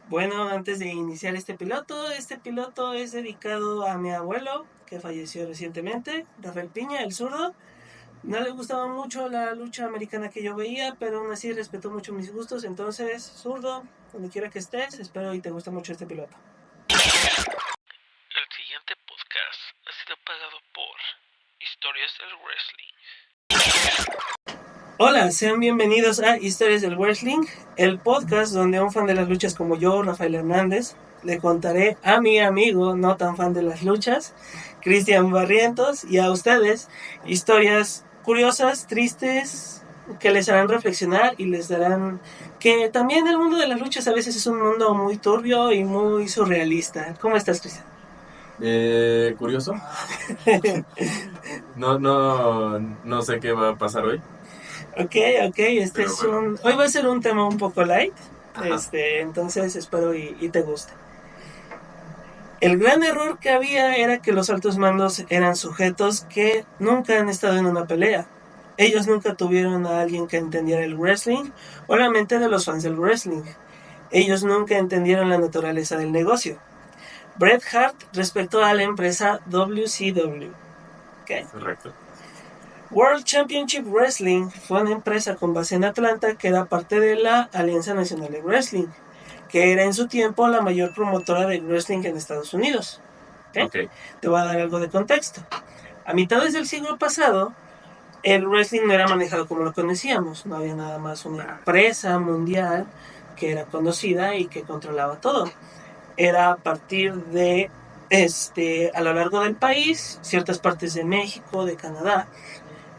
Bueno, antes de iniciar este piloto es dedicado a mi abuelo, que falleció recientemente, Rafael Piña, el zurdo. No le gustaba mucho la lucha americana que yo veía, pero aún así respetó mucho mis gustos. Entonces, zurdo, donde quiera que estés, espero y te guste mucho este piloto. El siguiente podcast ha sido pagado por Historias del Wrestling. Hola, sean bienvenidos a Historias del Wrestling, el podcast donde a un fan de las luchas como yo, Rafael Hernández, le contaré a mi amigo no tan fan de las luchas, Cristian Barrientos, y a ustedes historias curiosas, tristes, que les harán reflexionar y les darán que también el mundo de las luchas a veces es un mundo muy turbio y muy surrealista. ¿Cómo estás, Cristian? Curioso. No sé qué va a pasar hoy. Ok, Pero bueno. hoy va a ser un tema un poco light, Ajá. entonces espero y te guste. El gran error que había era que los altos mandos eran sujetos que nunca han estado en una pelea. Ellos nunca tuvieron a alguien que entendiera el wrestling o la mente de los fans del wrestling. Ellos nunca entendieron la naturaleza del negocio. Bret Hart respetó a la empresa WCW. ¿Okay? Correcto. World Championship Wrestling fue una empresa con base en Atlanta que era parte de la Alianza Nacional de Wrestling, que era en su tiempo la mayor promotora de wrestling en Estados Unidos. Okay. Te voy a dar algo de contexto. A mitades del siglo pasado, el wrestling no era manejado como lo conocíamos. No había nada más una empresa mundial que era conocida y que controlaba todo. Era a partir de, a lo largo del país, ciertas partes de México, de Canadá,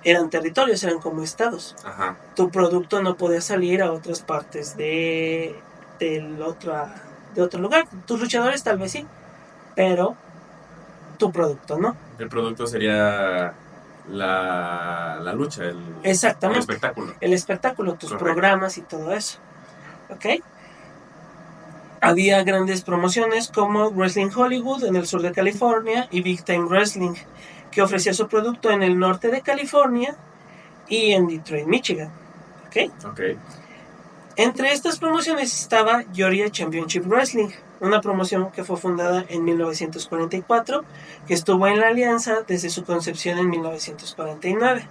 eran territorios, eran como estados. Ajá. Tu producto no podía salir a otras partes de otro lugar. Tus luchadores tal vez sí, pero tu producto no. El producto sería la lucha, el Exactamente. espectáculo. El espectáculo, tus Correcto. programas y todo eso. ¿Ok? Había grandes promociones como Wrestling Hollywood en el sur de California y Big Time Wrestling, que ofrecía su producto en el norte de California y en Detroit, Michigan. ¿Ok? Entre estas promociones estaba Georgia Championship Wrestling, una promoción que fue fundada en 1944, que estuvo en la alianza desde su concepción en 1949.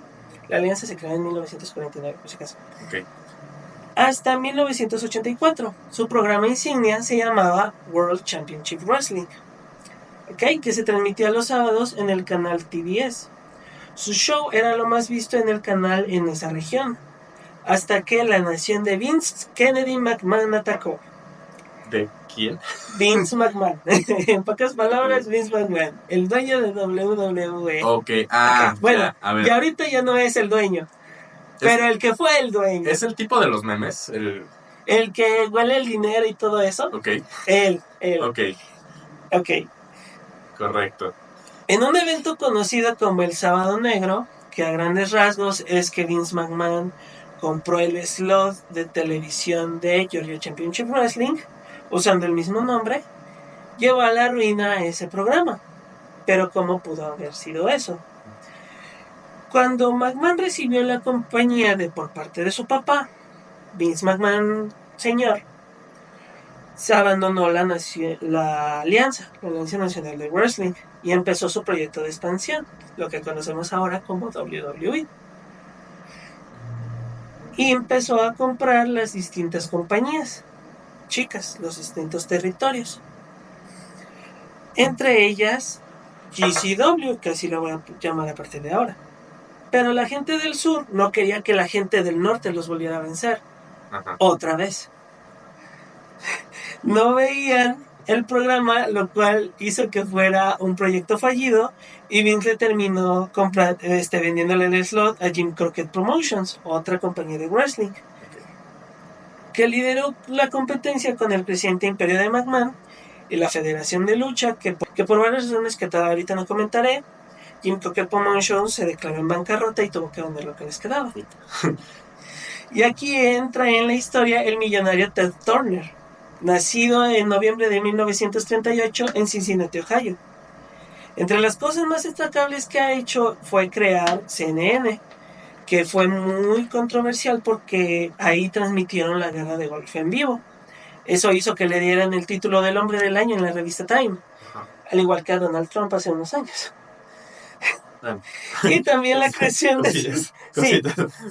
La alianza se creó en 1949, por si acaso. Okay. Hasta 1984. Su programa insignia se llamaba World Championship Wrestling, ¿okay? Que se transmitía los sábados en el canal TBS. Su show era lo más visto en el canal en esa región, hasta que la nación de Vince Kennedy McMahon atacó. ¿De quién? Vince McMahon. En pocas palabras, Vince McMahon, el dueño de WWE. Okay. Bueno, a ver. Y ahorita ya no es el dueño, pero el que fue el dueño. ¿Es el tipo de los memes? El que huele el dinero y todo eso. Ok. Él. Ok. Correcto. En un evento conocido como el Sábado Negro, que a grandes rasgos es que Vince McMahon compró el slot de televisión de Georgia Championship Wrestling, usando el mismo nombre, llevó a la ruina a ese programa. Pero ¿cómo pudo haber sido eso? Cuando McMahon recibió la compañía por parte de su papá, Vince McMahon, señor, se abandonó la Alianza Nacional de Wrestling, y empezó su proyecto de expansión, lo que conocemos ahora como WWE. Y empezó a comprar las distintas compañías chicas, los distintos territorios. Entre ellas GCW, que así lo voy a llamar a partir de ahora. Pero la gente del sur no quería que la gente del norte los volviera a vencer. Ajá. Otra vez. No veían el programa, lo cual hizo que fuera un proyecto fallido, y Vince le terminó vendiéndole el slot a Jim Crockett Promotions, otra compañía de wrestling, que lideró la competencia con el creciente imperio de McMahon y la Federación de Lucha, que por varias razones que ahorita no comentaré, Jim Crockett Promotions se declaró en bancarrota y tuvo que vender lo que les quedaba. Y aquí entra en la historia el millonario Ted Turner, nacido en noviembre de 1938 en Cincinnati, Ohio. Entre las cosas más destacables que ha hecho fue crear CNN, que fue muy controversial porque ahí transmitieron la guerra de golf en vivo. Eso hizo que le dieran el título del hombre del año en la revista Time, al igual que a Donald Trump hace unos años. Y también la creación de...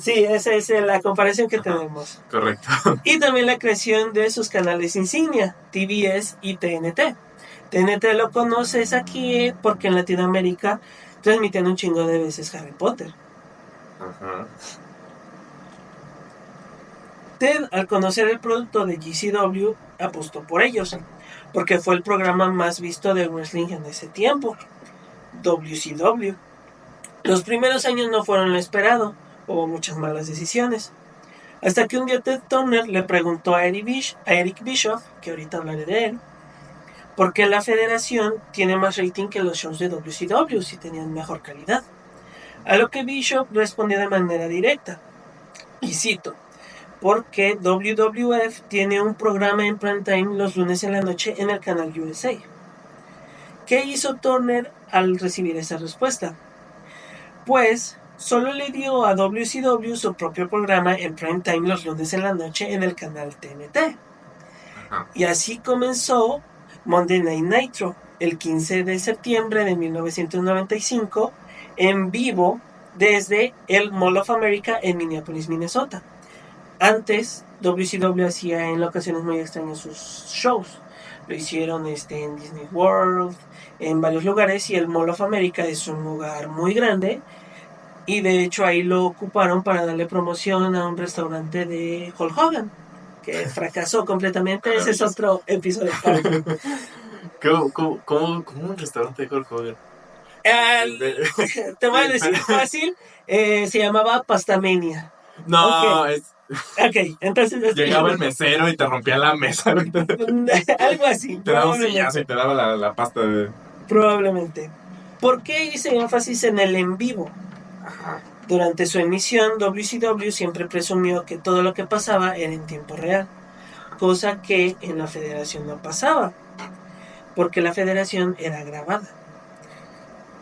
Sí, esa es la comparación que tenemos. Correcto. Y también la creación de sus canales insignia, TBS y TNT. TNT lo conoces aquí porque en Latinoamérica transmitían un chingo de veces Harry Potter. Ajá. Ted, al conocer el producto de GCW, apostó por ellos, porque fue el programa más visto de wrestling en ese tiempo, WCW. Los primeros años no fueron lo esperado, hubo muchas malas decisiones. Hasta que un día Ted Turner le preguntó a Eric Bischoff, que ahorita hablaré de él, por qué la federación tiene más rating que los shows de WCW si tenían mejor calidad. A lo que Bischoff respondió de manera directa, y cito, porque WWF tiene un programa en prime time los lunes en la noche en el canal USA. ¿Qué hizo Turner al recibir esa respuesta? Pues solo le dio a WCW su propio programa en prime time los lunes en la noche en el canal TNT. Y así comenzó Monday Night Nitro, el 15 de septiembre de 1995, en vivo desde el Mall of America en Minneapolis, Minnesota. Antes, WCW hacía en ocasiones muy extrañas sus shows. Lo hicieron en Disney World, en varios lugares, y el Mall of America es un lugar muy grande. Y de hecho ahí lo ocuparon para darle promoción a un restaurante de Hulk Hogan, que fracasó completamente. Ese es otro episodio. ¿Cómo un restaurante de Hulk Hogan? Te voy a decir fácil, se llamaba Pastamania. No, okay. Ok, entonces... Llegaba el mesero y te rompía la mesa. Algo así. Te daba un sillazo y te daba la pasta de... Probablemente. ¿Por qué hice énfasis en el en vivo? Durante su emisión, WCW siempre presumió que todo lo que pasaba era en tiempo real, cosa que en la federación no pasaba, porque la federación era grabada.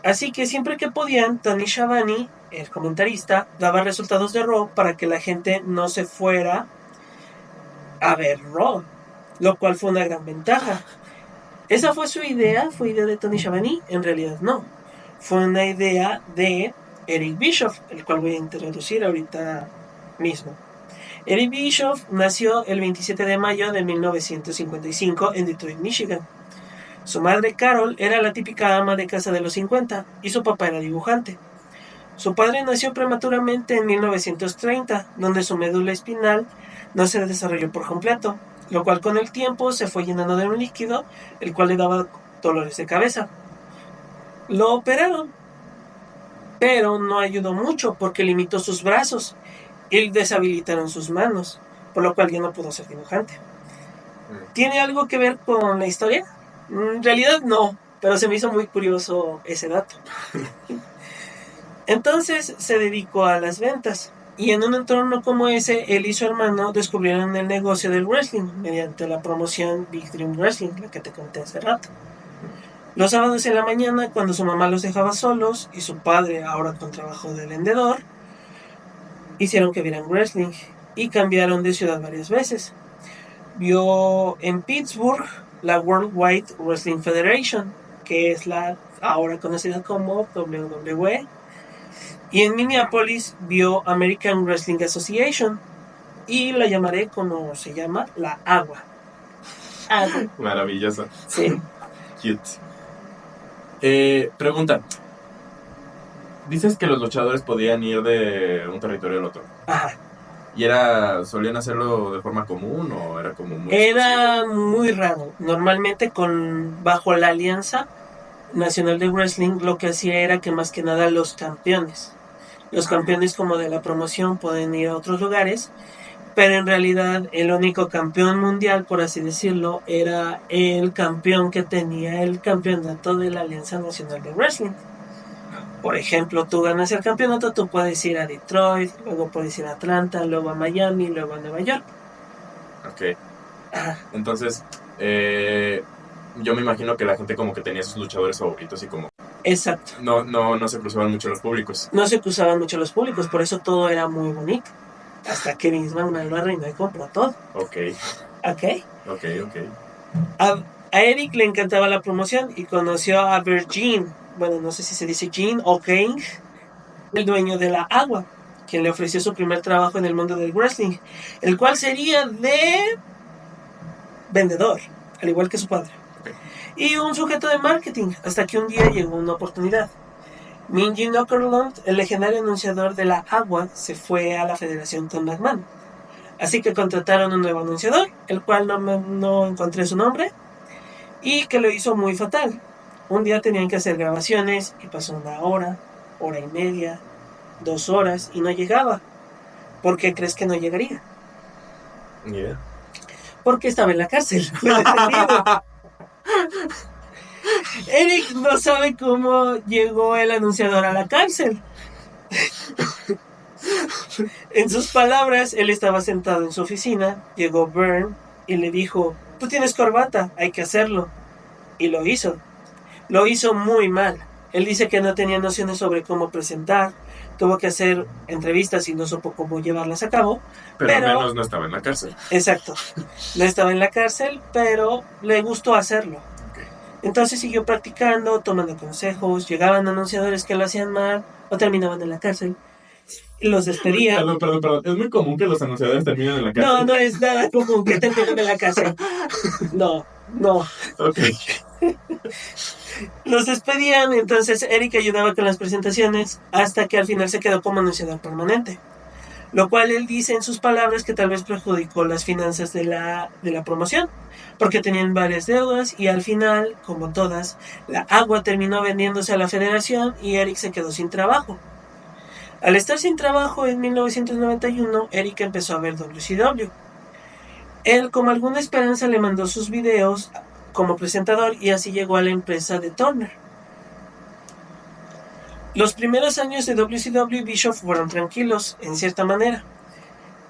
Así que siempre que podían, Tony Schiavone, el comentarista, daba resultados de Raw para que la gente no se fuera a ver Raw, lo cual fue una gran ventaja. ¿Esa fue su idea? ¿Fue idea de Tony Schiavone? En realidad no. Fue una idea de Eric Bischoff, el cual voy a introducir ahorita mismo. Eric Bischoff nació el 27 de mayo de 1955 en Detroit, Michigan. Su madre Carol era la típica ama de casa de los 50 y su papá era dibujante. Su padre nació prematuramente en 1930, donde su médula espinal no se desarrolló por completo, lo cual con el tiempo se fue llenando de un líquido, el cual le daba dolores de cabeza. Lo operaron, pero no ayudó mucho porque limitó sus brazos y deshabilitaron sus manos, por lo cual ya no pudo ser dibujante. ¿Tiene algo que ver con la historia? En realidad no, pero se me hizo muy curioso ese dato. Entonces se dedicó a las ventas, y en un entorno como ese, él y su hermano descubrieron el negocio del wrestling mediante la promoción Big Dream Wrestling, la que te conté hace rato. Los sábados en la mañana, cuando su mamá los dejaba solos y su padre, ahora con trabajo de vendedor, hicieron que vieran wrestling y cambiaron de ciudad varias veces. Vio en Pittsburgh la Worldwide Wrestling Federation, que es la ahora conocida como WWE, y en Minneapolis vio American Wrestling Association, y la llamaré como se llama, la Agua. Maravilloso. Sí. Cute. Pregunta. Dices que los luchadores podían ir de un territorio al otro. Ajá. ¿Y solían hacerlo de forma común o era como muy Era muy raro. Normalmente bajo la Alianza Nacional de Wrestling, lo que hacía era que más que nada los campeones como de la promoción pueden ir a otros lugares, pero en realidad el único campeón mundial, por así decirlo, era el campeón que tenía el campeonato de la Alianza Nacional de Wrestling. Por ejemplo, tú ganas el campeonato, tú puedes ir a Detroit, luego puedes ir a Atlanta, luego a Miami, luego a Nueva York. Ok. Entonces, yo me imagino que la gente como que tenía sus luchadores favoritos y como... Exacto. No se cruzaban mucho los públicos. No se cruzaban mucho los públicos, por eso todo era muy bonito. Hasta que Vince McMahon lo arruinó y compró todo. Ok. ¿Ok? Ok. A Eric le encantaba la promoción y conoció a Virgin, bueno, no sé si se dice Jean o King, el dueño de la agua, quien le ofreció su primer trabajo en el mundo del wrestling, el cual sería de vendedor, al igual que su padre, y un sujeto de marketing, hasta que un día llegó una oportunidad. Minji Knockerlund, el legendario anunciador de la agua, se fue a la federación con McMahon. Así que contrataron un nuevo anunciador, el cual no encontré su nombre, y que lo hizo muy fatal. Un día tenían que hacer grabaciones y pasó una hora, hora y media, 2 horas y no llegaba. ¿Por qué crees que no llegaría? Yeah. Porque estaba en la cárcel. Fue detenido. Eric no sabe cómo llegó el anunciador a la cárcel. En sus palabras, él estaba sentado en su oficina, llegó Byrne y le dijo, tú tienes corbata, hay que hacerlo. Y lo hizo. Lo hizo muy mal. Él dice que no tenía nociones sobre cómo presentar, tuvo que hacer entrevistas y no supo cómo llevarlas a cabo. Pero al menos no estaba en la cárcel. Exacto. No estaba en la cárcel, pero le gustó hacerlo. Okay. Entonces siguió practicando, tomando consejos, llegaban anunciadores que lo hacían mal o terminaban en la cárcel. Y los despedía. Perdón. Es muy común que los anunciadores terminen en la cárcel. No es nada común que terminen en la cárcel. No. Ok. Los despedían, entonces Eric ayudaba con las presentaciones hasta que al final se quedó como anunciador permanente. Lo cual él dice en sus palabras que tal vez perjudicó las finanzas de la promoción, porque tenían varias deudas y al final, como todas, la agua terminó vendiéndose a la federación y Eric se quedó sin trabajo. Al estar sin trabajo en 1991, Eric empezó a ver WCW. Él, como alguna esperanza, le mandó sus videos como presentador y así llegó a la empresa de Turner. Los primeros años de WCW y Bischoff fueron tranquilos, en cierta manera.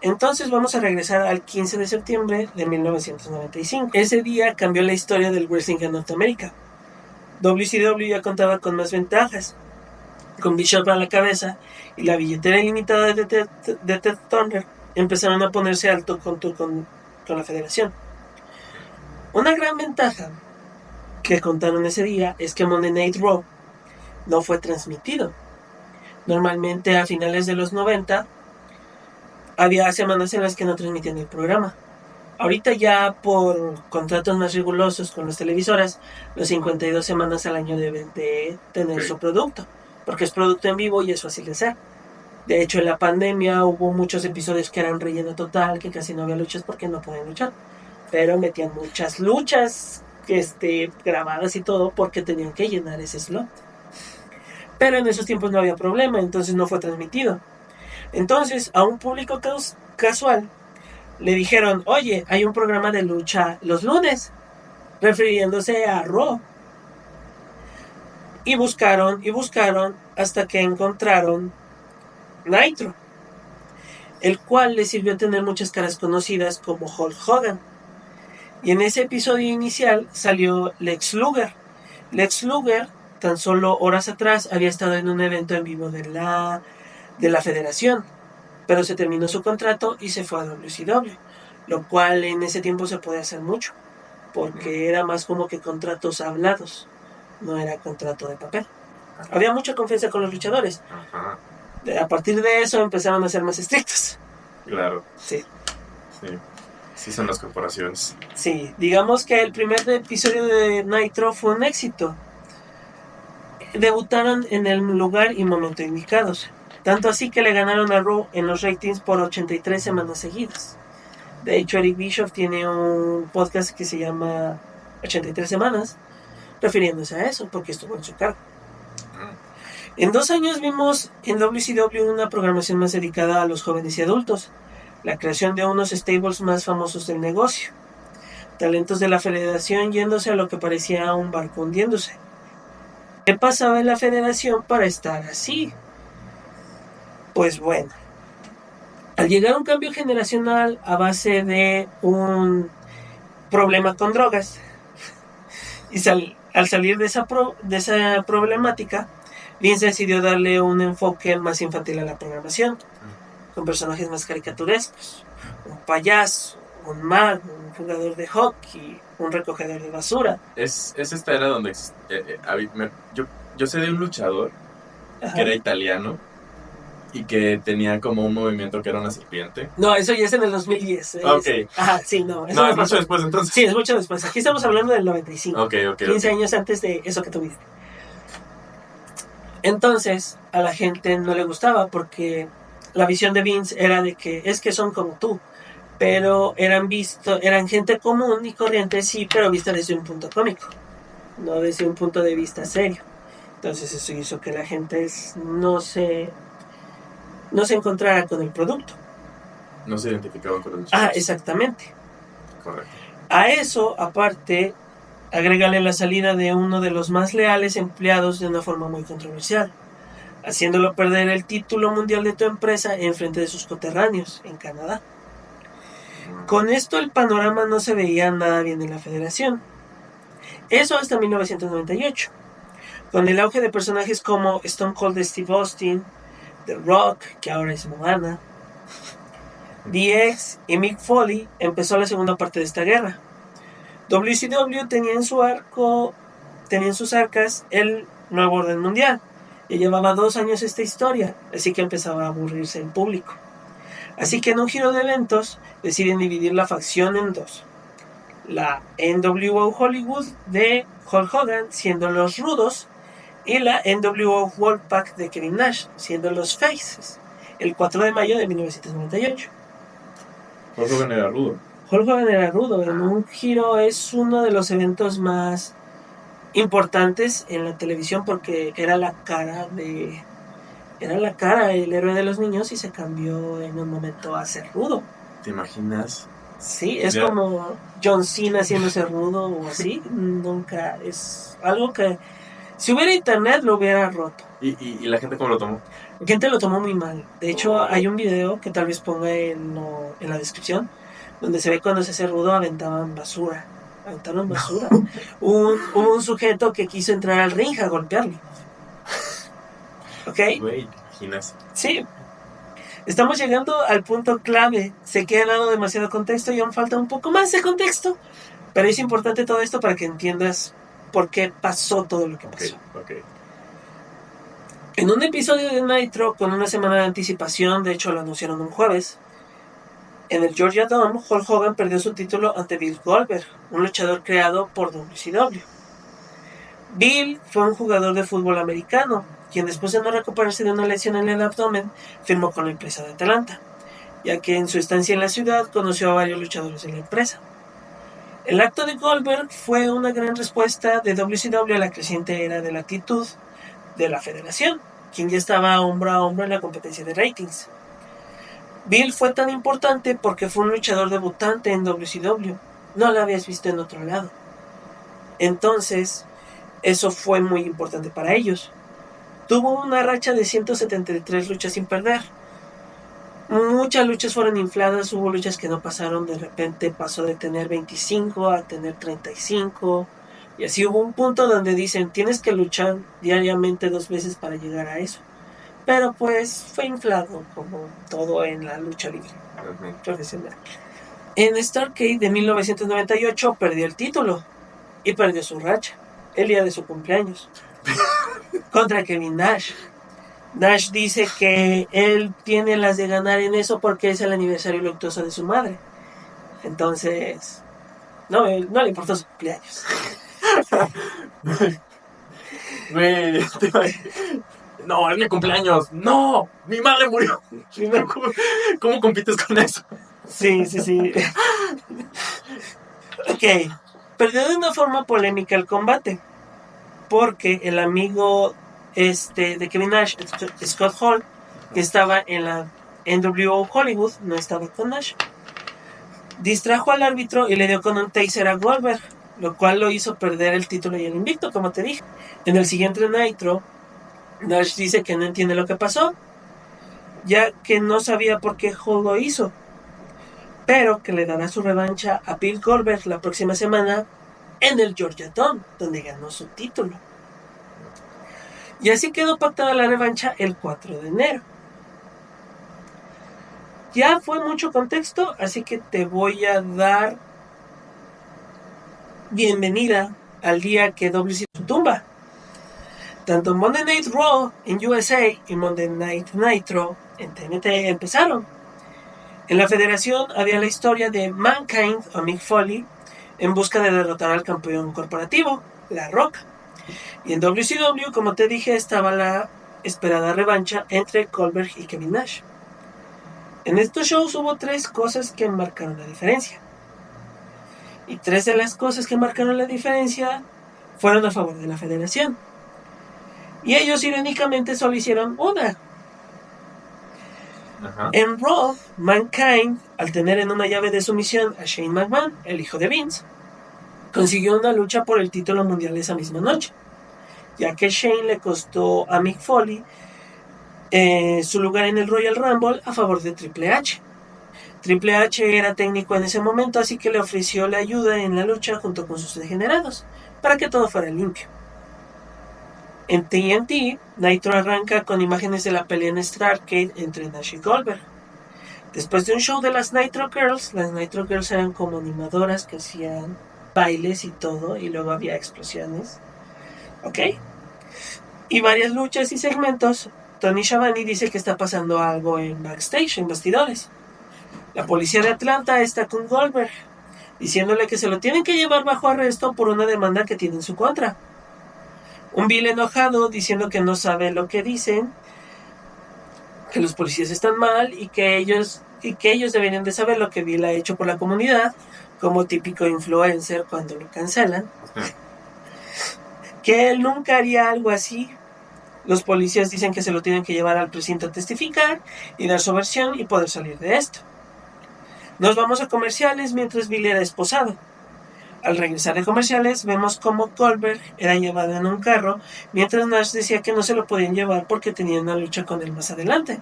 Entonces vamos a regresar al 15 de septiembre de 1995. Ese día cambió la historia del wrestling en Norteamérica. WCW ya contaba con más ventajas. Con Bischoff a la cabeza y la billetera ilimitada de Ted Turner, empezaron a ponerse alto con la federación. Una gran ventaja que contaron ese día es que Monday Night Raw no fue transmitido. Normalmente a finales de los 90 había semanas en las que no transmitían el programa. Ahorita ya por contratos más rigurosos con las televisoras, las 52 semanas al año deben de tener su producto, porque es producto en vivo y es fácil de hacer. De hecho, en la pandemia hubo muchos episodios que eran relleno total, que casi no había luchas porque no podían luchar, pero metían muchas luchas grabadas y todo porque tenían que llenar ese slot. Pero en esos tiempos no había problema, entonces no fue transmitido. Entonces, a un público casual le dijeron, oye, hay un programa de lucha los lunes, refiriéndose a Raw. Y buscaron hasta que encontraron Nitro, el cual le sirvió a tener muchas caras conocidas como Hulk Hogan. Y en ese episodio inicial salió Lex Luger. Lex Luger, tan solo horas atrás, había estado en un evento en vivo de la federación, pero se terminó su contrato y se fue a WCW, lo cual en ese tiempo se podía hacer mucho, porque era más como que contratos hablados, no era contrato de papel. Había mucha confianza con los luchadores. Ajá. A partir de eso empezaron a ser más estrictos. Claro. Sí, son las corporaciones. Sí, digamos que el primer episodio de Nitro fue un éxito. Debutaron en el lugar y momento indicados. Tanto así que le ganaron a Raw en los ratings por 83 semanas seguidas. De hecho, Eric Bischoff tiene un podcast que se llama 83 semanas, refiriéndose a eso, porque estuvo en su cargo. En 2 años vimos en WCW una programación más dedicada a los jóvenes y adultos, la creación de unos stables más famosos del negocio, talentos de la federación yéndose a lo que parecía un barco hundiéndose. ¿Qué pasaba en la federación para estar así? Pues bueno, al llegar un cambio generacional a base de un problema con drogas, y al salir de esa problemática, Vince decidió darle un enfoque más infantil a la programación, con personajes más caricaturescos, un payaso, un mago, un jugador de hockey, un recogedor de basura. Es esta era donde yo sé de un luchador Ajá. que era italiano y que tenía como un movimiento que era una serpiente. No, eso ya es en el 2010. Ok. Ajá, sí, no. Eso No, no es mucho pasó. después entonces. Sí, es mucho después. Aquí estamos hablando del 95. Ok. 15 años antes de eso que tuviste. Entonces, a la gente no le gustaba porque la visión de Vince era de que es que son como tú. Pero eran gente común y corriente, sí, pero vista desde un punto cómico. No desde un punto de vista serio. Entonces eso hizo que la gente no se encontrara con el producto. No se identificaban con los luchadores. Exactamente. Correcto. A eso, aparte, agrégale la salida de uno de los más leales empleados de una forma muy controversial, haciéndolo perder el título mundial de tu empresa en frente de sus coterráneos en Canadá. Con esto el panorama no se veía nada bien en la federación. Eso hasta 1998. Con el auge de personajes como Stone Cold Steve Austin, The Rock, que ahora es Moana, DX y Mick Foley, empezó la segunda parte de esta guerra. WCW tenía en sus arcas el nuevo orden mundial. Ya llevaba 2 años esta historia, así que empezaba a aburrirse el público. Así que en un giro de eventos deciden dividir la facción en dos. La NWO Hollywood de Hulk Hogan siendo los rudos y la NWO Wolfpack de Kevin Nash siendo los faces, el 4 de mayo de 1998. Hulk Hogan era rudo. Hulk Hogan era rudo. En un giro es uno de los eventos más importantes en la televisión porque era la cara, el héroe de los niños, y se cambió en un momento a ser rudo. ¿Te imaginas? Sí, es como John Cena haciéndose rudo o así. Nunca es algo que, si hubiera internet, lo hubiera roto. ¿Y la gente cómo lo tomó? La gente lo tomó muy mal. De hecho, hay un video que tal vez ponga en la descripción, donde se ve cuando se hace rudo aventaron basura. Hubo un sujeto que quiso entrar al ring a golpearlo. ¿Ok? Güey, ¿te imaginas? Sí. Estamos llegando al punto clave. Sé que he dado demasiado contexto y aún falta un poco más de contexto, pero es importante todo esto para que entiendas por qué pasó todo lo que pasó. Okay. En un episodio de Nitro, con una semana de anticipación, de hecho lo anunciaron un jueves, en el Georgia Dome, Hulk Hogan perdió su título ante Bill Goldberg, un luchador creado por WCW. Bill fue un jugador de fútbol americano, quien después de no recuperarse de una lesión en el abdomen, firmó con la empresa de Atlanta, ya que en su estancia en la ciudad conoció a varios luchadores de la empresa. El acto de Goldberg fue una gran respuesta de WCW a la creciente era de la actitud de la federación, quien ya estaba hombro a hombro en la competencia de ratings. Bill fue tan importante porque fue un luchador debutante en WCW, no lo habías visto en otro lado. Entonces, eso fue muy importante para ellos. Tuvo una racha de 173 luchas sin perder. Muchas luchas fueron infladas, hubo luchas que no pasaron, de repente pasó de tener 25 a tener 35, y así hubo un punto donde dicen, tienes que luchar diariamente 2 veces para llegar a eso. Pero pues fue inflado, como todo en la lucha libre profesional. En Starrcade de 1998 perdió el título y perdió su racha el día de su cumpleaños contra Kevin Nash. Nash dice que él tiene las de ganar en eso porque es el aniversario luctuoso de su madre. Entonces, no le importó su cumpleaños. No, es mi cumpleaños. No, mi madre murió. ¿Cómo compites con eso? Sí. Ok, perdió de una forma polémica el combate porque el amigo de Kevin Nash, Scott Hall, que estaba en la NWO Hollywood, no estaba con Nash, distrajo al árbitro y le dio con un taser a Goldberg, lo cual lo hizo perder el título y el invicto, como te dije. En el siguiente Nitro, Nash dice que no entiende lo que pasó, ya que no sabía por qué Hall lo hizo, pero que le dará su revancha a Bill Goldberg la próxima semana en el Georgia Dome, donde ganó su título. Y así quedó pactada la revancha el 4 de enero. Ya fue mucho contexto, así que te voy a dar bienvenida al día que WC su tumba. Tanto Monday Night Raw en USA y Monday Night Nitro en TNT empezaron. En la federación había la historia de Mankind o Mick Foley en busca de derrotar al campeón corporativo, La Roca. Y en WCW, como te dije, estaba la esperada revancha entre Goldberg y Kevin Nash. En estos shows hubo 3 cosas que marcaron la diferencia. Y 3 de las cosas que marcaron la diferencia fueron a favor de la federación. Y ellos irónicamente solo hicieron una. Ajá. En Raw, Mankind, al tener en una llave de sumisión a Shane McMahon, el hijo de Vince, consiguió una lucha por el título mundial esa misma noche, ya que Shane le costó a Mick Foley su lugar en el Royal Rumble a favor de Triple H. Triple H era técnico en ese momento, así que le ofreció la ayuda en la lucha junto con sus degenerados, para que todo fuera limpio. En TNT, Nitro arranca con imágenes de la pelea en Starrcade entre Nash y Goldberg. Después de un show de las Nitro Girls eran como animadoras que hacían bailes y todo, y luego había explosiones. ¿Ok? Y varias luchas y segmentos. Tony Schiavone dice que está pasando algo en backstage, en bastidores. La policía de Atlanta está con Goldberg, diciéndole que se lo tienen que llevar bajo arresto por una demanda que tiene en su contra. Un Bill enojado diciendo que no sabe lo que dicen, que los policías están mal y que ellos deberían de saber lo que Bill ha hecho por la comunidad, como típico influencer cuando lo cancelan. Que él nunca haría algo así. Los policías dicen que se lo tienen que llevar al precinto a testificar y dar su versión y poder salir de esto. Nos vamos a comerciales mientras Bill era esposado. Al regresar de comerciales, vemos cómo Goldberg era llevado en un carro, mientras Nash decía que no se lo podían llevar porque tenían una lucha con él más adelante.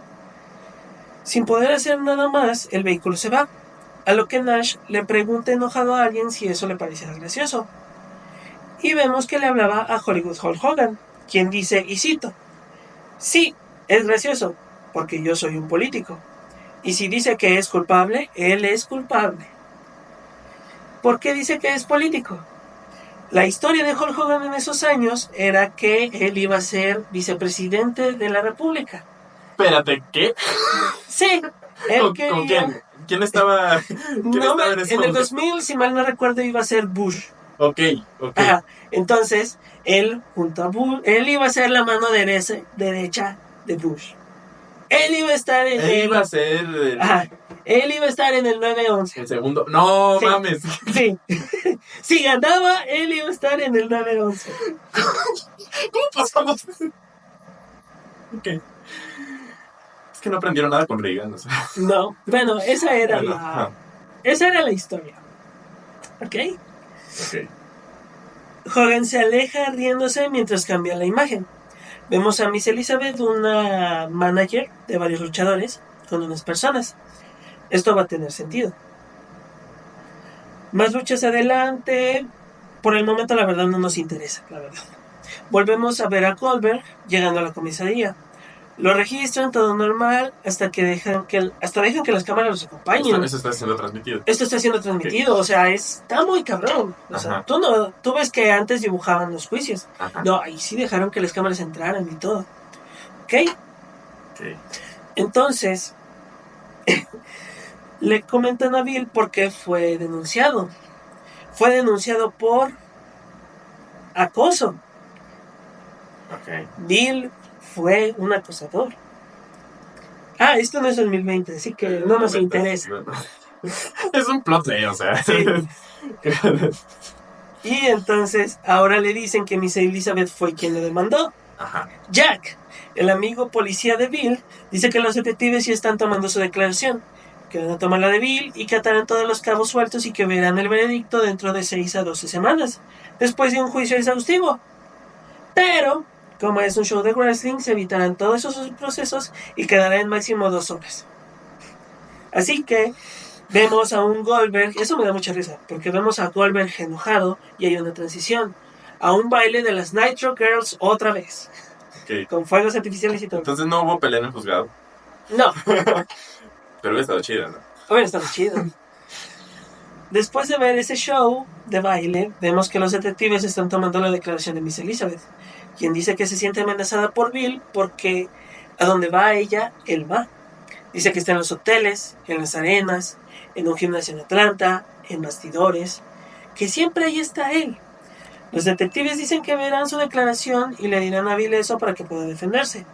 Sin poder hacer nada más, el vehículo se va, a lo que Nash le pregunta enojado a alguien si eso le pareciera gracioso. Y vemos que le hablaba a Hollywood Hulk Hogan, quien dice, y cito, sí, es gracioso, porque yo soy un político. Y si dice que es culpable, él es culpable. ¿Por qué dice que es político? La historia de Hulk Hogan en esos años era que él iba a ser vicepresidente de la República. Espérate, ¿qué? Sí, él quería... ¿Con quién? ¿Quién estaba, en el 2000, si mal no recuerdo, iba a ser Bush. Ok. Ajá, entonces, él junto a Bush, él iba a ser la mano derecha de Bush. Él iba a estar en él iba a ser él iba a estar en el 9-11. El segundo. No, sí, mames. Sí. Si ganaba, él iba a estar en el 9-11. ¿Cómo pasamos? Ok. Es que no aprendieron nada con Reagan. O sea. No, bueno, esa era la historia. ¿Ok? Hogan se aleja riéndose mientras cambia la imagen. Vemos a Miss Elizabeth, una manager de varios luchadores, con unas personas. Esto va a tener sentido. Más luchas adelante. Por el momento, la verdad, no nos interesa, la verdad. Volvemos a ver a Goldberg llegando a la comisaría. Lo registran, todo normal, hasta dejan que las cámaras los acompañen. Eso está siendo transmitido. Esto está siendo transmitido, o sea, está muy cabrón. O sea, tú ves que antes dibujaban los juicios. Ajá. No, ahí sí dejaron que las cámaras entraran y todo. ¿Ok? Entonces, le comentan a Bill por qué fue denunciado. Fue denunciado por acoso. Bill fue un acosador. Esto no es 2020, así que no nos interesa. Es un plot, o sea. Sí. Y entonces, ahora le dicen que Miss Elizabeth fue quien le demandó. Ajá. Jack, el amigo policía de Bill, dice que los detectives sí están tomando su declaración, que van a tomar la de Bill y que atarán todos los cabos sueltos y que verán el veredicto dentro de 6 a 12 semanas, después de un juicio exhaustivo. Pero, como es un show de wrestling, se evitarán todos esos procesos y quedará en máximo 2 horas. Así que vemos a un Goldberg, eso me da mucha risa, porque vemos a Goldberg enojado y hay una transición a un baile de las Nitro Girls otra vez. Okay. Con fuegos artificiales y todo. Entonces no hubo pelea en el juzgado. No. Pero hubiera estado chido, ¿no? Hubiera estado chido. Después de ver ese show de baile, vemos que los detectives están tomando la declaración de Miss Elizabeth, quien dice que se siente amenazada por Bill porque a donde va ella, él va. Dice que está en los hoteles, en las arenas, en un gimnasio en Atlanta, en bastidores, que siempre ahí está él. Los detectives dicen que verán su declaración y le dirán a Bill eso para que pueda defenderse.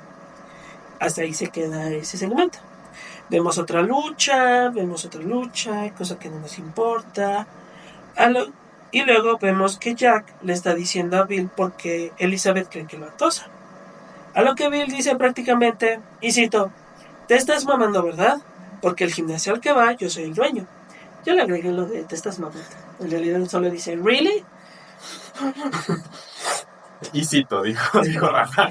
Hasta ahí se queda ese segmento. Vemos otra lucha, cosa que no nos importa. Y luego vemos que Jack le está diciendo a Bill porque Elizabeth cree que lo acosa. A lo que Bill dice prácticamente, y cito, te estás mamando, ¿verdad? Porque el gimnasio al que va, yo soy el dueño. Yo le agregué lo de te estás mamando. En realidad solo dice, ¿really? Y cito, dijo Rafa.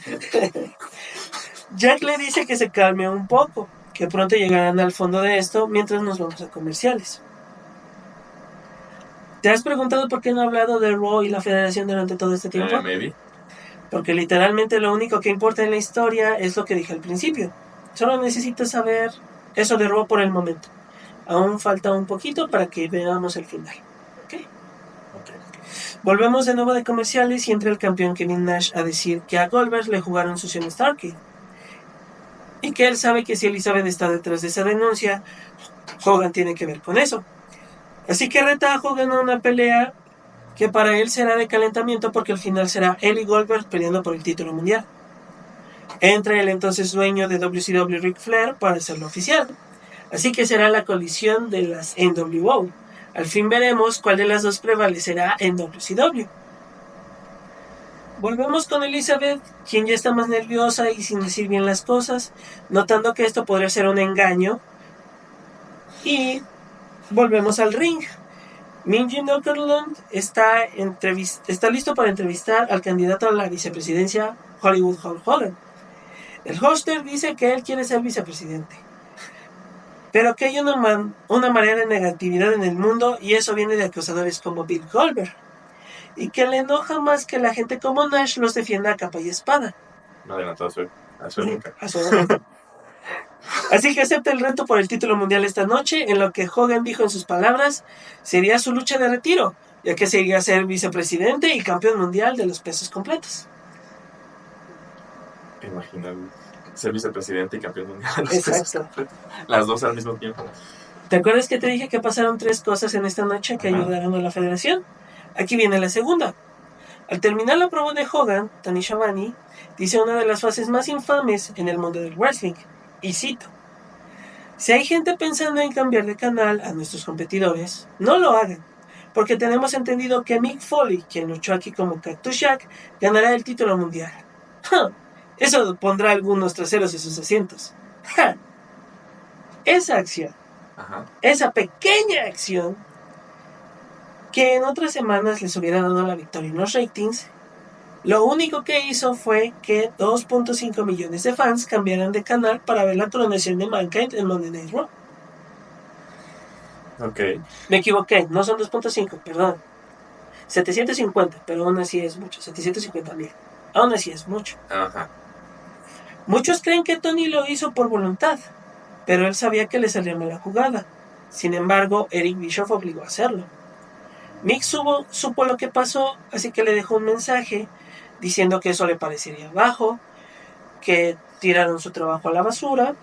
Jack le dice que se calme un poco, que pronto llegarán al fondo de esto mientras nos vamos a comerciales. ¿Te has preguntado por qué no he hablado de Raw y la Federación durante todo este tiempo? Maybe. Porque literalmente lo único que importa en la historia es lo que dije al principio. Solo necesito saber eso de Raw por el momento. Aún falta un poquito para que veamos el final. ¿Ok? Volvemos de nuevo de comerciales y entra el campeón Kevin Nash a decir que a Goldberg le jugaron sucio en Starrcade. Y que él sabe que si Elizabeth está detrás de esa denuncia, Hogan tiene que ver con eso. Así que reta a Hogan a una pelea que para él será de calentamiento porque al final será él y Goldberg peleando por el título mundial. Entra el entonces dueño de WCW, Ric Flair, para hacerlo oficial. Así que será la colisión de las NWO. Al fin veremos cuál de las dos prevalecerá en WCW. Volvemos con Elizabeth, quien ya está más nerviosa y sin decir bien las cosas, notando que esto podría ser un engaño. Y volvemos al ring. Minji Nokerlund está listo para entrevistar al candidato a la vicepresidencia, Hollywood Hulk Hogan. El hoster dice que él quiere ser vicepresidente, pero que hay una marea de negatividad en el mundo y eso viene de acosadores como Bill Goldberg. Y que le enoja más que la gente como Nash los defienda a capa y espada. No adelantado a su época. Así que acepta el reto por el título mundial esta noche, en lo que Hogan dijo en sus palabras, sería su lucha de retiro, ya que sería ser vicepresidente y campeón mundial de los pesos completos. Imagina ser vicepresidente y campeón mundial de los Exacto. pesos completos. Las dos al mismo tiempo. ¿Te acuerdas que te dije que pasaron 3 cosas en esta noche que ayudaron a la federación? Aquí viene la segunda. Al terminar la prueba de Hogan, Tony Schiavone dice una de las frases más infames en el mundo del wrestling, y cito: si hay gente pensando en cambiar de canal a nuestros competidores, no lo hagan, porque tenemos entendido que Mick Foley, quien luchó aquí como Cactus Jack, ganará el título mundial. Eso pondrá algunos traseros en sus asientos. Esa acción, esa pequeña acción, que en otras semanas les hubiera dado la victoria en los ratings, lo único que hizo fue que 2.5 millones de fans cambiaran de canal para ver la coronación de Mankind en Monday Night Raw. Ok. Me equivoqué, no son 2.5, perdón. 750, pero aún así es mucho. 750,000. Aún así es mucho. Ajá. Muchos creen que Tony lo hizo por voluntad, pero él sabía que le salía mal la jugada. Sin embargo, Eric Bischoff obligó a hacerlo. Mick supo lo que pasó, así que le dejó un mensaje diciendo que eso le parecería bajo, que tiraron su trabajo a la basura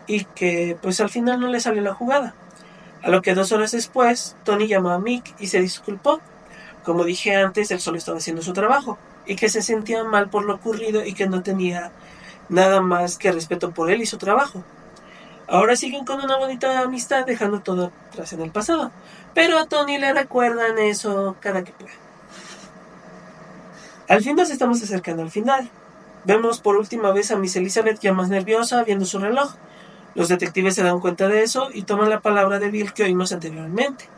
y que pues al final no le salió la jugada. A lo que 2 horas después, Tony llamó a Mick y se disculpó. Como dije antes, él solo estaba haciendo su trabajo y que se sentía mal por lo ocurrido y que no tenía nada más que respeto por él y su trabajo. Ahora siguen con una bonita amistad, dejando todo atrás en el pasado. Pero a Tony le recuerdan eso cada que pueda. Al fin nos estamos acercando al final. Vemos por última vez a Miss Elizabeth ya más nerviosa, viendo su reloj. Los detectives se dan cuenta de eso y toman la palabra de Bill que oímos anteriormente.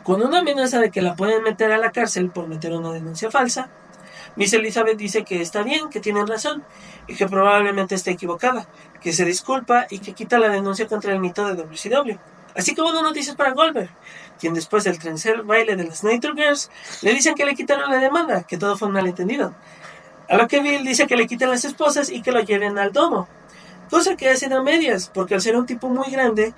Con una amenaza de que la pueden meter a la cárcel por meter una denuncia falsa, Miss Elizabeth dice que está bien, que tienen razón y que probablemente esté equivocada, que se disculpa y que quita la denuncia contra el mito de WCW. Así que buenas noticias para Goldberg, quien después del tercer baile de las Nitro Girls le dicen que le quitaron la demanda, que todo fue un malentendido. A lo que Bill dice que le quiten las esposas y que lo lleven al domo. cosa que hacen a medias, porque al ser un tipo muy grande,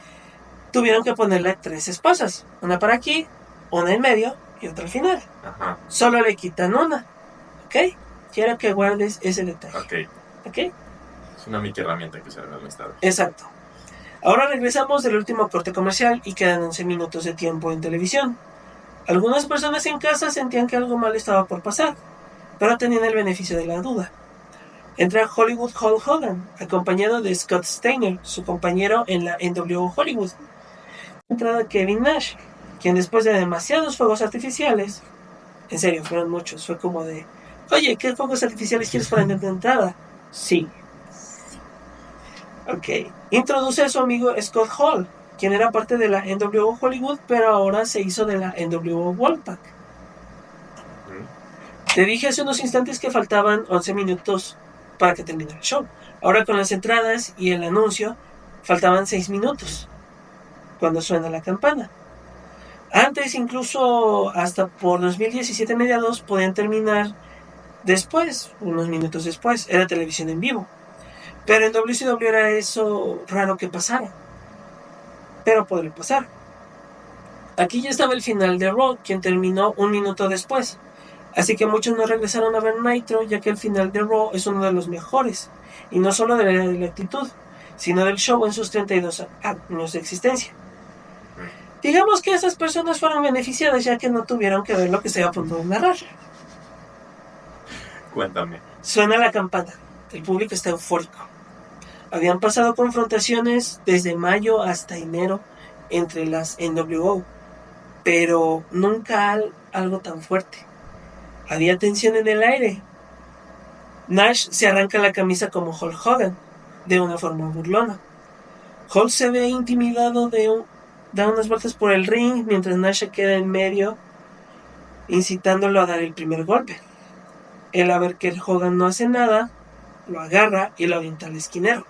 tuvieron que ponerle 3 esposas, una para aquí, una en medio y otra al final. Ajá. Solo le quitan una, ¿ok? Quiero que guardes ese detalle, ¿ok? Es una micro herramienta que usaré más tarde. Exacto. Ahora regresamos del último corte comercial y quedan 11 minutos de tiempo en televisión. Algunas personas en casa sentían que algo mal estaba por pasar, pero tenían el beneficio de la duda. Entra Hollywood Hulk Hogan, acompañado de Scott Steiner, su compañero en la NWO Hollywood. Entrada Kevin Nash, quien después de demasiados fuegos artificiales, en serio, fueron muchos, fue como de, oye, ¿qué fuegos artificiales quieres para la entrada? Sí. Ok. Introduce a su amigo Scott Hall, quien era parte de la NWO Hollywood, pero ahora se hizo de la NWO Wolfpack. Te dije hace unos instantes que faltaban 11 minutos para que terminara el show. Ahora con las entradas y el anuncio, faltaban 6 minutos cuando suena la campana. Antes, incluso hasta por 2017 mediados, podían terminar después, unos minutos después. Era televisión en vivo. Pero en WCW era eso raro que pasara. Pero podría pasar. Aquí ya estaba el final de Raw, quien terminó un minuto después. Así que muchos no regresaron a ver Nitro, ya que el final de Raw es uno de los mejores. Y no solo de la actitud, sino del show en sus 32 años de existencia. Digamos que esas personas fueron beneficiadas, ya que no tuvieron que ver lo que se iba a punto de narrar. Cuéntame. Suena la campana. El público está eufórico. Habían pasado confrontaciones desde mayo hasta enero entre las NWO, pero nunca algo tan fuerte. Había tensión en el aire. Nash se arranca la camisa como Hulk Hogan, de una forma burlona. Hulk se ve intimidado, da unas vueltas por el ring, mientras Nash se queda en medio, incitándolo a dar el primer golpe. Él, a ver que el Hogan no hace nada, lo agarra y lo avienta al esquinero.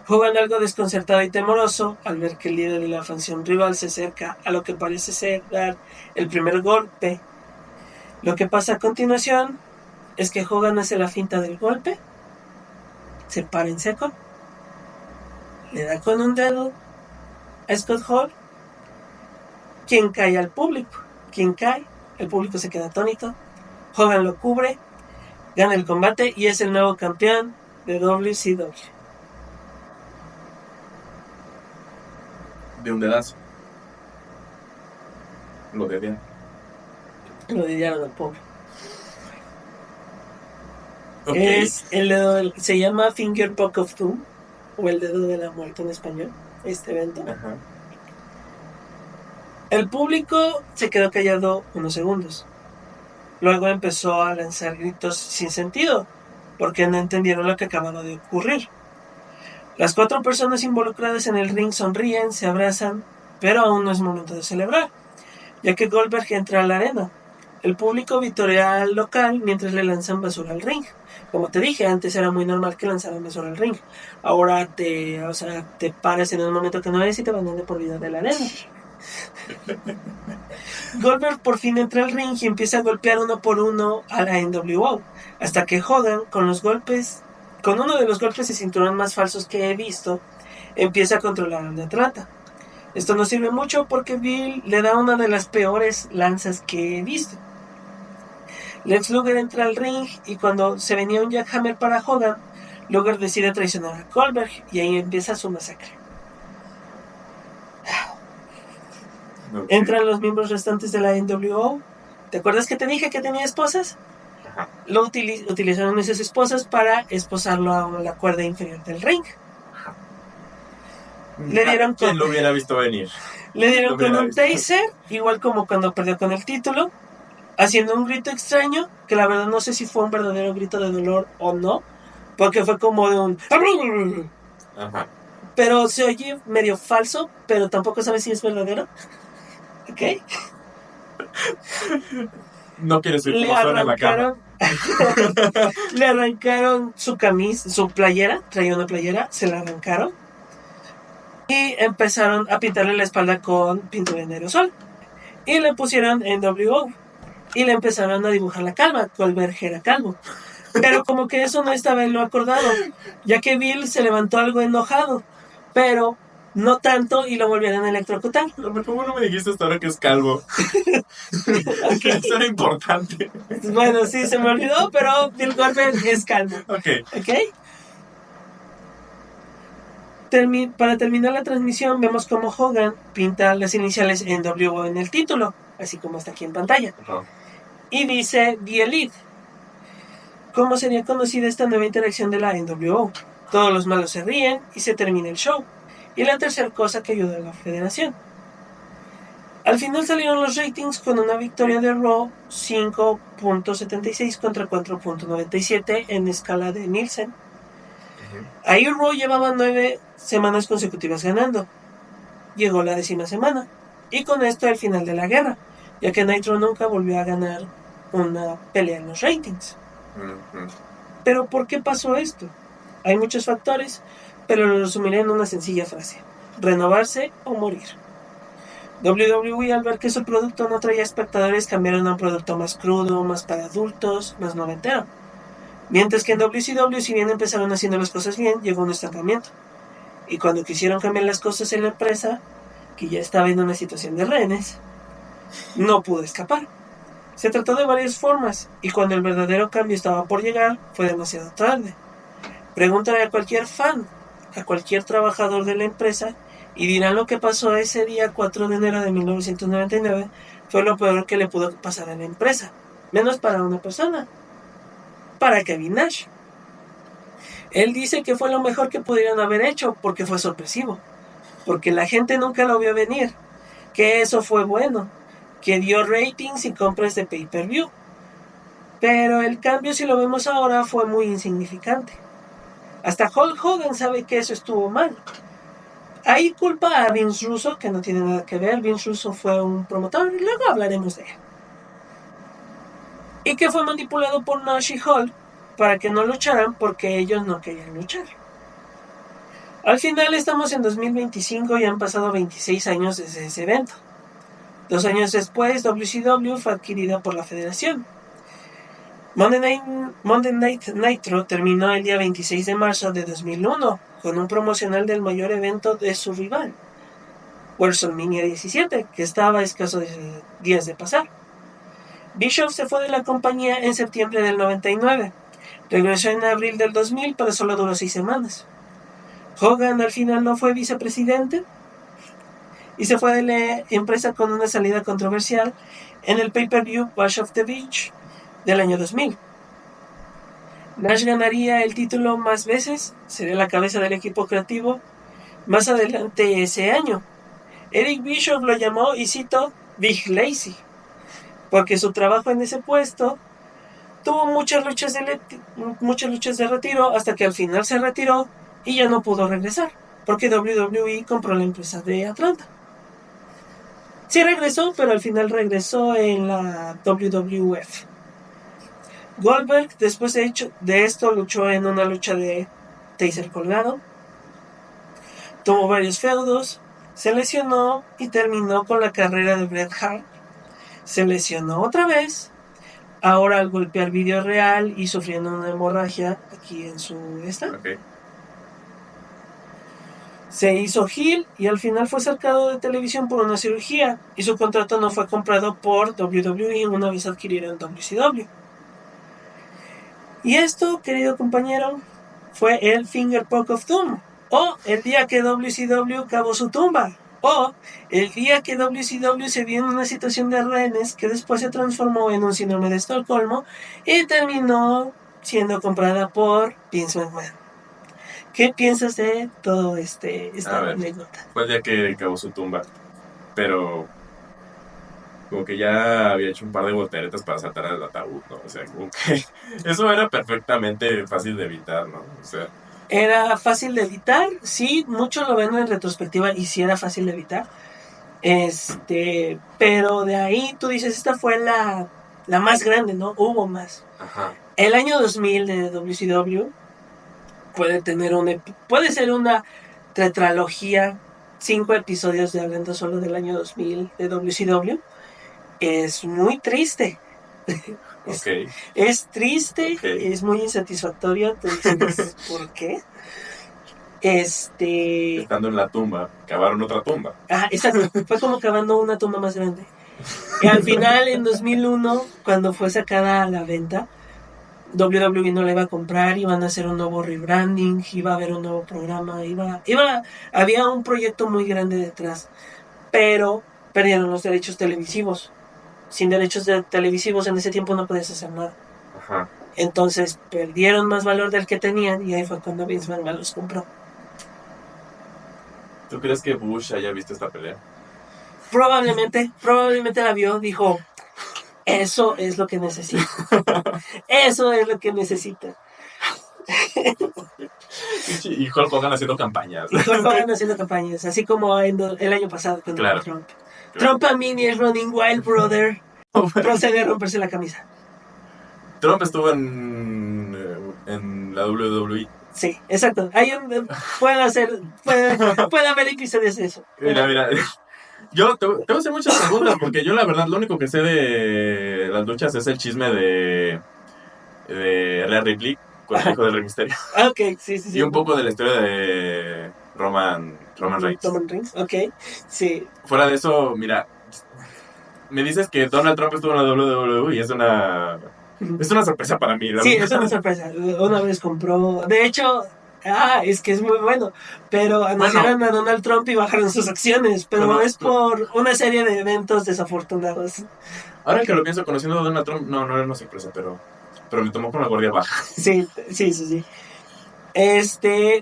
Hogan, algo desconcertado y temoroso, al ver que el líder de la facción rival se acerca a lo que parece ser dar el primer golpe. Lo que pasa a continuación es que Hogan hace la finta del golpe, se para en seco, le da con un dedo a Scott Hall, quien cae al público. Quien cae, el público se queda atónito. Hogan lo cubre, gana el combate y es el nuevo campeón de WCW. De un dedazo. Lo dediaron. Lo dedicaron al pobre. Okay. Es el dedo se llama Finger Poke of Doom, o el dedo de la muerte en español, este evento. Ajá. El público se quedó callado unos segundos. Luego empezó a lanzar gritos sin sentido, porque no entendieron lo que acababa de ocurrir. Las 4 personas involucradas en el ring sonríen, se abrazan, pero aún no es momento de celebrar, ya que Goldberg entra a la arena. El público vitorea al local mientras le lanzan basura al ring. Como te dije, antes era muy normal que lanzaran basura al ring. Ahora te paras en un momento que no es y te mandan de por vida de la arena. Goldberg por fin entra al ring y empieza a golpear uno por uno a la NWO, hasta que Hogan, con uno de los golpes de cinturón más falsos que he visto, empieza a controlar al de Atlanta. Esto no sirve mucho porque Bill le da una de las peores lanzas que he visto. Lex Luger entra al ring y cuando se venía un jackhammer para Hogan, Luger decide traicionar a Goldberg y ahí empieza su masacre. Okay. Entran los miembros restantes de la NWO. ¿Te acuerdas que te dije que tenía esposas? Ajá. Lo utilizaron esas esposas para esposarlo a la cuerda inferior del ring. Le dieron ¿Quién lo hubiera visto venir? Le dieron con un taser, igual como cuando perdió con el título, haciendo un grito extraño, que la verdad no sé si fue un verdadero grito de dolor o no, porque fue como de un... Ajá. Pero se oye medio falso, pero tampoco sabes si es verdadero. ¿Ok? No quieres oír cómo suena la cama. Le arrancaron su camisa, su playera, traía una playera, se la arrancaron. Y empezaron a pintarle la espalda con pintura en aerosol. Y le pusieron NWO. Y le empezaron a dibujar la calva. Goldberg era calvo. Pero como que eso no estaba en lo acordado, ya que Bill se levantó algo enojado, pero no tanto y lo volvieron a electrocutar. ¿Cómo no me dijiste hasta ahora que es calvo? Ok. Eso era importante. Bueno, sí, se me olvidó, pero Bill Goldberg es calvo. Ok. ¿Ok? Para terminar la transmisión, vemos como Hogan pinta las iniciales NWO en el título, así como está aquí en pantalla. Ajá. Y dice The Elite. ¿Cómo sería conocida esta nueva interacción de la NWO? Todos los malos se ríen y se termina el show. Y la tercera cosa que ayuda a la federación. Al final salieron los ratings con una victoria de Raw 5.76 contra 4.97 en escala de Nielsen. Ahí Raw llevaba 9 semanas consecutivas ganando. Llegó la 10ª semana. Y con esto el final de la guerra, ya que Nitro nunca volvió a ganar una pelea en los ratings. Pero ¿por qué pasó esto? Hay muchos factores, pero lo resumiré en una sencilla frase: renovarse o morir. WWE, al ver que su producto no traía espectadores, cambiaron a un producto más crudo, más para adultos, más noventero. Mientras que en WCW, si bien empezaron haciendo las cosas bien, llegó un estancamiento. Y cuando quisieron cambiar las cosas en la empresa, que ya estaba en una situación de rehenes, no pudo escapar. Se trató de varias formas, y cuando el verdadero cambio estaba por llegar, fue demasiado tarde. Pregúntale a cualquier fan, a cualquier trabajador de la empresa, y dirán lo que pasó ese día 4 de enero de 1999 fue lo peor que le pudo pasar a la empresa, menos para una persona, para Kevin Nash. Él dice que fue lo mejor que pudieron haber hecho porque fue sorpresivo, porque la gente nunca lo vio venir, que eso fue bueno, que dio ratings y compras de pay-per-view. Pero el cambio, si lo vemos ahora, fue muy insignificante. Hasta Hulk Hogan sabe que eso estuvo mal. Ahí culpa a Vince Russo, que no tiene nada que ver. Vince Russo fue un promotor y luego hablaremos de él. Y que fue manipulado por Nash y Hulk para que no lucharan porque ellos no querían luchar. Al final estamos en 2025 y han pasado 26 años desde ese evento. 2 años después, WCW fue adquirida por la federación. Monday Night Nitro terminó el día 26 de marzo de 2001 con un promocional del mayor evento de su rival, WrestleMania 17, que estaba a escasos días de pasar. Bischoff se fue de la compañía en septiembre del 99, regresó en abril del 2000, pero solo duró 6 semanas. Hogan al final no fue vicepresidente y se fue de la empresa con una salida controversial en el pay-per-view Bash of the Beach del año 2000. Nash ganaría el título más veces, sería la cabeza del equipo creativo más adelante ese año. Eric Bischoff lo llamó, y cito, Big Lazy, porque su trabajo en ese puesto tuvo muchas luchas de retiro hasta que al final se retiró y ya no pudo regresar, porque WWE compró la empresa de Atlanta. Sí regresó, pero al final regresó en la WWF. Goldberg, después de esto, luchó en una lucha de taser colgado. Tuvo varios feudos. Se lesionó y terminó con la carrera de Bret Hart. Se lesionó otra vez. Ahora al golpear vídeo real y sufriendo una hemorragia aquí en su Okay. Se hizo heel y al final fue sacado de televisión por una cirugía y su contrato no fue comprado por WWE una vez adquirieron WCW. Y esto, querido compañero, fue el Finger Poke of Doom, o el día que WCW cavó su tumba, o el día que WCW se vio en una situación de rehenes que después se transformó en un síndrome de Estocolmo y terminó siendo comprada por Vince McMahon. ¿Qué piensas de todo esta anécdota? Fue el día que cavó su tumba, pero como que ya había hecho un par de volteretas para saltar al ataúd, ¿no? O sea, como que eso era perfectamente fácil de evitar, ¿no? O sea, era fácil de evitar, sí, muchos lo ven en retrospectiva y sí era fácil de evitar. Pero de ahí tú dices, esta fue la más grande, ¿no? Hubo más. Ajá. El año 2000 de WCW puede ser una tetralogía, 5 episodios de hablando solo del año 2000 de WCW. Es muy triste. Es, Ok. es triste, Ok. es muy insatisfactorio, te dices, ¿por qué? Estando en la tumba, cavaron otra tumba. Exacto, fue como cavando una tumba más grande. Y al final, en 2001, cuando fue sacada a la venta, WWE no la iba a comprar, iban a hacer un nuevo rebranding, iba a haber un nuevo programa, había un proyecto muy grande detrás, pero perdieron los derechos televisivos. Sin derechos televisivos en ese tiempo no podías hacer nada. Ajá. Entonces perdieron más valor del que tenían y ahí fue cuando Vince McMahon los compró. ¿Tú crees que Bush haya visto esta pelea? Probablemente la vio, dijo, eso es lo que necesito. Eso es lo que necesita. Y Hulk Hogan haciendo campañas. Y Hulk Hogan haciendo campañas, así como el año pasado con Claro. Trump. Claro. Trump a mí es running wild, brother. Procede a romperse la camisa. Trump estuvo en la WWE. Sí, exacto. Puede haber episodios de eso. Mira. Yo te voy a hacer muchas preguntas porque yo la verdad lo único que sé de las luchas es el chisme de Rhea Ripley con el hijo del Rey Misterio. Ok, sí. Y un poco de la historia de Roman Reigns. Roman Reigns, ok, sí. Fuera de eso, mira, me dices que Donald Trump estuvo en la WWE y es una sorpresa para mí. Sí, es una sorpresa. Una vez compró. De hecho, es que es muy bueno. Pero anunciaron a Donald Trump y bajaron sus acciones. Pero es por una serie de eventos desafortunados. Ahora que lo pienso, conociendo a Donald Trump, no era una sorpresa, pero me tomó con la guardia baja. Sí.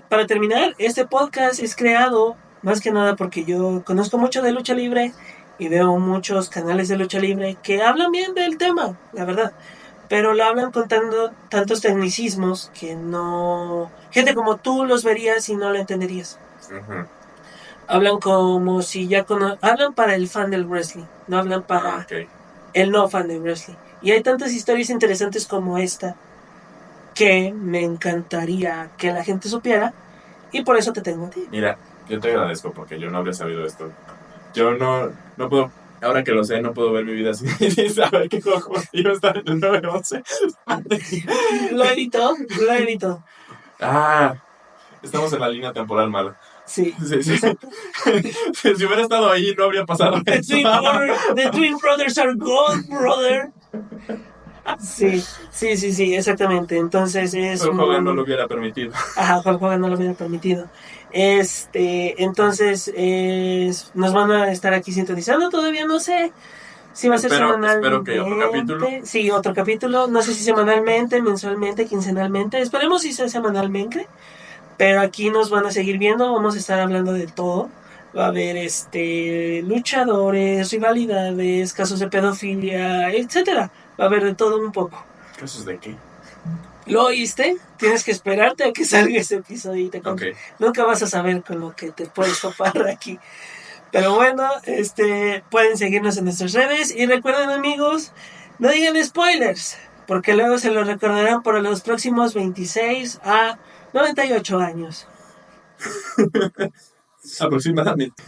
Para terminar, este podcast es creado más que nada porque yo conozco mucho de lucha libre y veo muchos canales de lucha libre que hablan bien del tema, la verdad. Pero lo hablan contando tantos tecnicismos que no... Gente como tú los verías y no lo entenderías. Uh-huh. Hablan como si ya hablan para el fan del wrestling, no hablan para el no fan del wrestling. Y hay tantas historias interesantes como esta que me encantaría que la gente supiera y por eso te tengo a ti. Mira, yo te agradezco porque yo no habría sabido esto. Yo no puedo... Ahora que lo sé, no puedo ver mi vida sin saber que Goku iba a estar en el 9-11. Lo editó. Estamos en la línea temporal mala. Sí. Si hubiera estado ahí, no habría pasado The Twin Brothers are gone, brother. Sí, exactamente. Entonces es... Hulk Hogan no lo hubiera permitido. Hulk Hogan no lo hubiera permitido. Entonces nos van a estar aquí sintonizando. Todavía no sé si va a ser semanalmente. Espero que otro capítulo. Sí, otro capítulo. No sé si semanalmente, mensualmente, quincenalmente. Esperemos si sea semanalmente. Pero aquí nos van a seguir viendo. Vamos a estar hablando de todo. Va a haber luchadores, rivalidades, casos de pedofilia, etcétera. Va a haber de todo un poco. ¿Casos de qué? ¿Lo oíste? Tienes que esperarte a que salga ese episodio y te cuento. Okay. Nunca vas a saber con lo que te puedes topar aquí. Pero bueno, pueden seguirnos en nuestras redes. Y recuerden, amigos, no digan spoilers, porque luego se lo recordarán por los próximos 26 a 98 años. Aproximadamente.